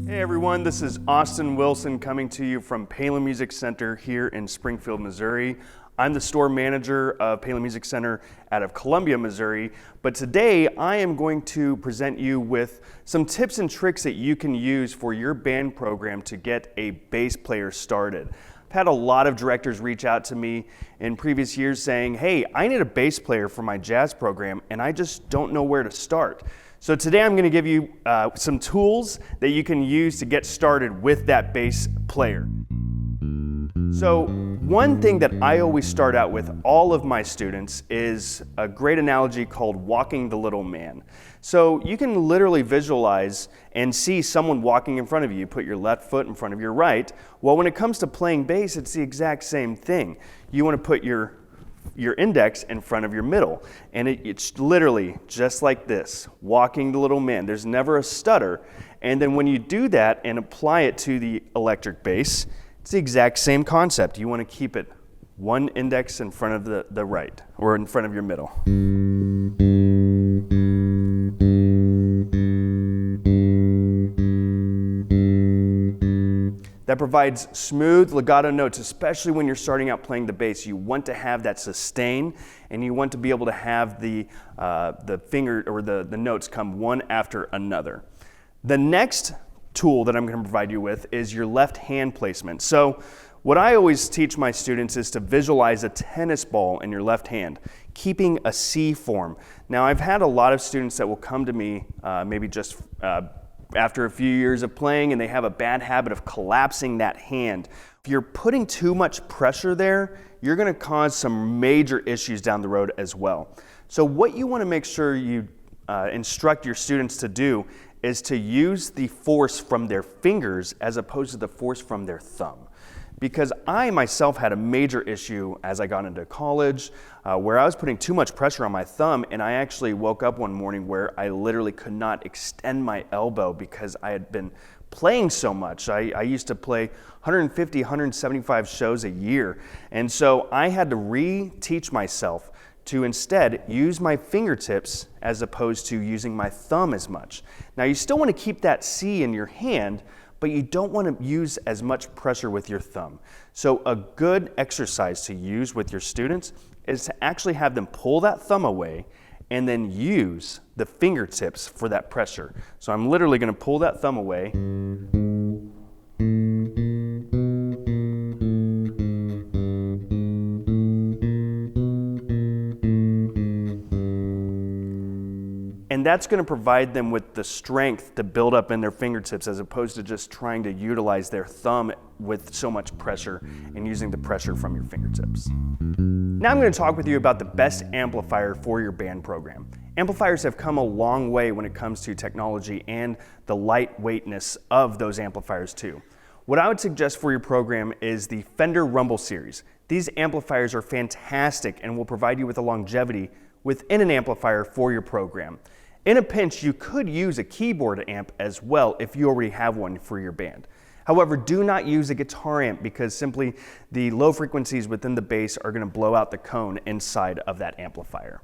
Hey everyone, this is Austin Wilson coming to you from Palin Music Center here in Springfield, Missouri. I'm the store manager of Palin Music Center out of Columbia, Missouri, but today I am going to present you with some tips and tricks that you can use for your band program to get a bass player started. I've had a lot of directors reach out to me in previous years saying, hey, I need a bass player for my jazz program and I just don't know where to start. So today I'm going to give you some tools that you can use to get started with that bass player. So one thing that I always start out with all of my students is a great analogy called walking the little man. So you can literally visualize and see someone walking in front of you. You put your left foot in front of your right. Well, when it comes to playing bass, it's the exact same thing. You want to put your index in front of your middle. And it's literally just like this, walking the little man. There's never a stutter. And then when you do that and apply it to the electric bass, it's the exact same concept. You want to keep it one index in front of the right, or in front of your middle. That provides smooth legato notes, especially when you're starting out playing the bass. You want to have that sustain, and you want to be able to have the finger or the notes come one after another. The next tool that I'm going to provide you with is your left hand placement. So what I always teach my students is to visualize a tennis ball in your left hand, keeping a C form. Now I've had a lot of students that will come to me maybe just after a few years of playing, and they have a bad habit of collapsing that hand. If you're putting too much pressure there, you're going to cause some major issues down the road as well. So what you want to make sure you instruct your students to do is to use the force from their fingers as opposed to the force from their thumb. Because I myself had a major issue as I got into college where I was putting too much pressure on my thumb, and I actually woke up one morning where I literally could not extend my elbow because I had been playing so much. I used to play 150, 175 shows a year, and so I had to reteach myself to instead use my fingertips as opposed to using my thumb as much. Now you still want to keep that C in your hand, but you don't want to use as much pressure with your thumb. So a good exercise to use with your students is to actually have them pull that thumb away and then use the fingertips for that pressure. So I'm literally going to pull that thumb away. And that's going to provide them with the strength to build up in their fingertips as opposed to just trying to utilize their thumb with so much pressure and using the pressure from your fingertips. Now I'm going to talk with you about the best amplifier for your band program. Amplifiers have come a long way when it comes to technology and the lightweightness of those amplifiers too. What I would suggest for your program is the Fender Rumble series. These amplifiers are fantastic and will provide you with a longevity within an amplifier for your program. In a pinch, you could use a keyboard amp as well if you already have one for your band. However, do not use a guitar amp because simply the low frequencies within the bass are going to blow out the cone inside of that amplifier.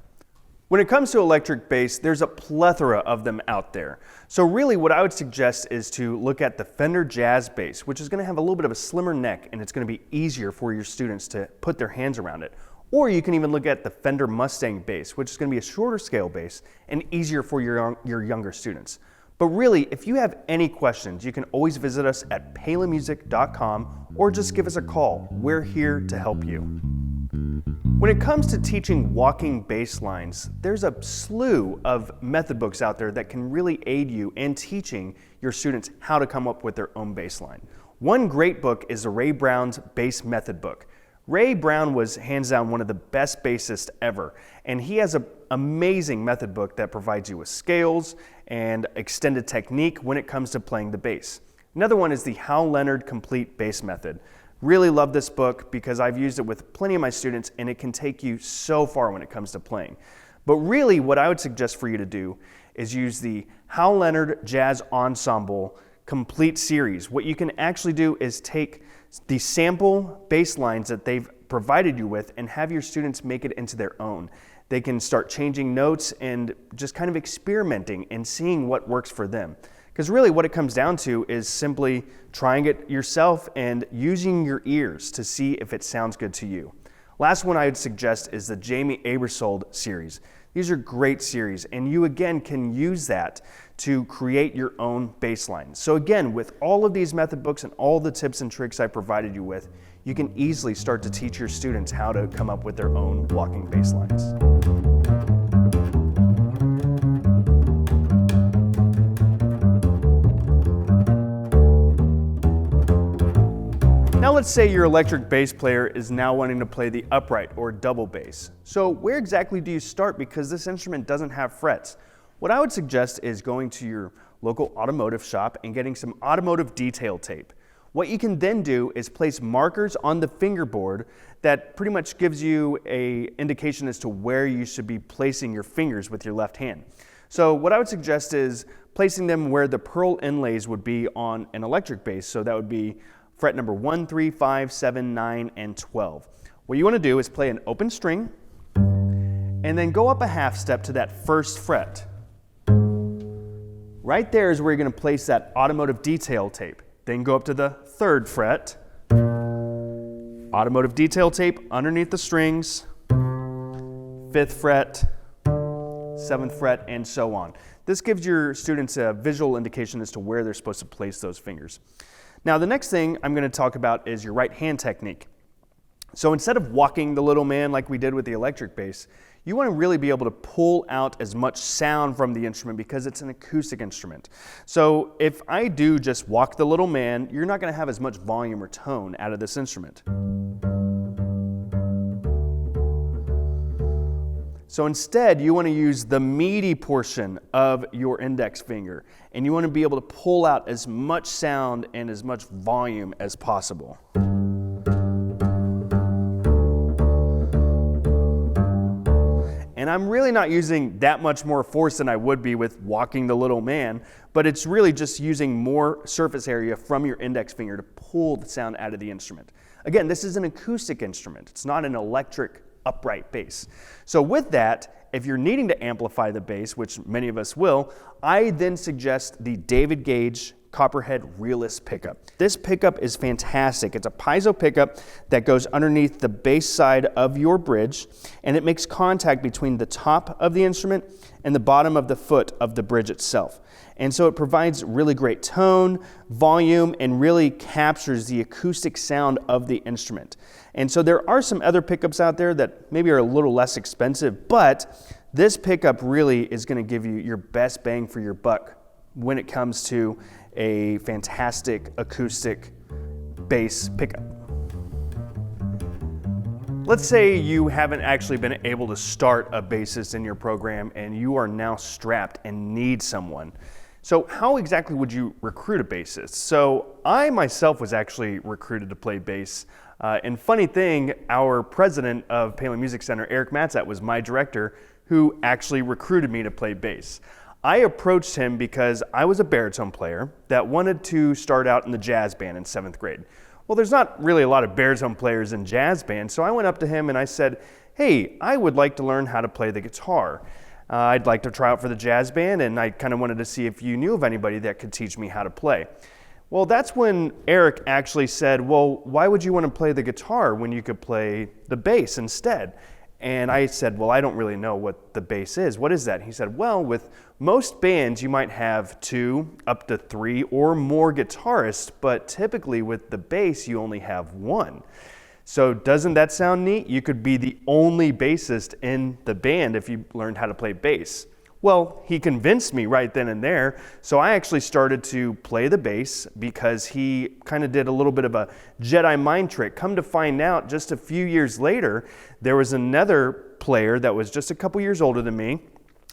When it comes to electric bass, there's a plethora of them out there. So really what I would suggest is to look at the Fender Jazz Bass, which is going to have a little bit of a slimmer neck and it's going to be easier for your students to put their hands around it. Or you can even look at the Fender Mustang bass, which is going to be a shorter scale bass and easier for your younger students. But really, if you have any questions, you can always visit us at palinmusic.com or just give us a call. We're here to help you. When it comes to teaching walking bass lines, there's a slew of method books out there that can really aid you in teaching your students how to come up with their own bass line. One great book is the Ray Brown's Bass Method book. Ray Brown was hands down one of the best bassists ever, and he has an amazing method book that provides you with scales and extended technique when it comes to playing the bass. Another one is the Hal Leonard Complete Bass Method. Really love this book because I've used it with plenty of my students and it can take you so far when it comes to playing. But really what I would suggest for you to do is use the Hal Leonard Jazz Ensemble Complete Series. What you can actually do is take the sample bass lines that they've provided you with and have your students make it into their own. They can start changing notes and just kind of experimenting and seeing what works for them. Because really what it comes down to is simply trying it yourself and using your ears to see if it sounds good to you. Last one I would suggest is the Jamie Aebersold series. These are great series, and you again can use that to create your own bass line. So again, with all of these method books and all the tips and tricks I provided you with, you can easily start to teach your students how to come up with their own walking bass lines. Now let's say your electric bass player is now wanting to play the upright or double bass. So where exactly do you start, because this instrument doesn't have frets? What I would suggest is going to your local automotive shop and getting some automotive detail tape. What you can then do is place markers on the fingerboard that pretty much gives you an indication as to where you should be placing your fingers with your left hand. So what I would suggest is placing them where the pearl inlays would be on an electric bass. So that would be fret number 1, 3, 5, 7, 9, and 12. What you want to do is play an open string and then go up a half step to that first fret. Right there is where you're going to place that automotive detail tape. Then go up to the third fret, automotive detail tape underneath the strings, 5th fret, 7th fret, and so on. This gives your students a visual indication as to where they're supposed to place those fingers. Now the next thing I'm going to talk about is your right hand technique. So instead of walking the little man like we did with the electric bass, you want to really be able to pull out as much sound from the instrument because it's an acoustic instrument. So if I do just walk the little man, you're not going to have as much volume or tone out of this instrument. So instead, you want to use the meaty portion of your index finger, and you want to be able to pull out as much sound and as much volume as possible. And I'm really not using that much more force than I would be with walking the little man, but it's really just using more surface area from your index finger to pull the sound out of the instrument. Again, this is an acoustic instrument. It's not an electric upright bass. So with that, if you're needing to amplify the bass, which many of us will, I then suggest the David Gage Copperhead Realist pickup. This pickup is fantastic. It's a piezo pickup that goes underneath the bass side of your bridge, and it makes contact between the top of the instrument and the bottom of the foot of the bridge itself. And so it provides really great tone, volume, and really captures the acoustic sound of the instrument. And so there are some other pickups out there that maybe are a little less expensive, but this pickup really is going to give you your best bang for your buck when it comes to a fantastic acoustic bass pickup. Let's say you haven't actually been able to start a bassist in your program and you are now strapped and need someone. So how exactly would you recruit a bassist? So I myself was actually recruited to play bass. And funny thing, our president of Palin Music Center, Eric Matzat, was my director who actually recruited me to play bass. I approached him because I was a baritone player that wanted to start out in the jazz band in 7th grade. Well, there's not really a lot of baritone players in jazz bands, so I went up to him and I said, hey, I would like to learn how to play the guitar. I'd like to try out for the jazz band, and I kind of wanted to see if you knew of anybody that could teach me how to play. Well, that's when Eric actually said, well, why would you want to play the guitar when you could play the bass instead? And I said, well, I don't really know what the bass is. What is that? He said, well, with most bands, you might have 2 up to 3 or more guitarists, but typically with the bass, you only have 1. So doesn't that sound neat? You could be the only bassist in the band if you learned how to play bass. Well, he convinced me right then and there, so I actually started to play the bass because he kind of did a little bit of a Jedi mind trick. Come to find out, just a few years later, there was another player that was just a couple years older than me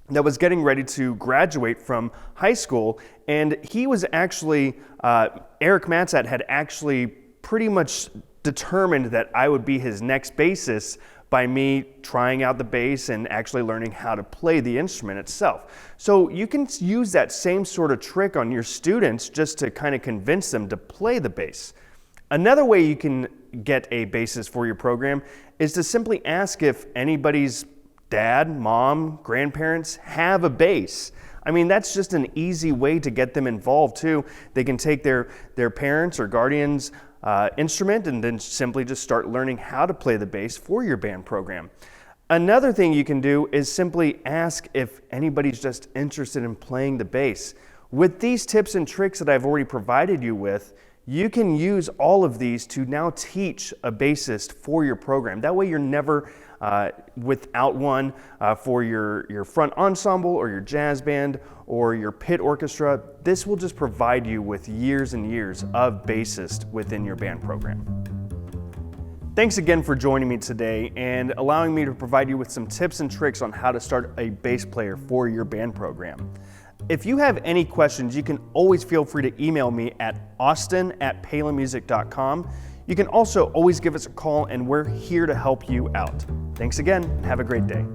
that was getting ready to graduate from high school, and he was actually, Eric Matzat had actually pretty much determined that I would be his next bassist by me trying out the bass and actually learning how to play the instrument itself. So you can use that same sort of trick on your students just to kind of convince them to play the bass. Another way you can get a bassist for your program is to simply ask if anybody's dad, mom, grandparents have a bass. I mean, that's just an easy way to get them involved too. They can take their parents' or guardians' instrument and then simply just start learning how to play the bass for your band program. Another thing you can do is simply ask if anybody's just interested in playing the bass. With these tips and tricks that I've already provided you with, you can use all of these to now teach a bassist for your program. That way you're never without one for your front ensemble or your jazz band or your pit orchestra. This will just provide you with years and years of bassist within your band program. Thanks again for joining me today and allowing me to provide you with some tips and tricks on how to start a bass player for your band program. If you have any questions, you can always feel free to email me at austin@palinmusic.com. You can also always give us a call and we're here to help you out. Thanks again, and have a great day.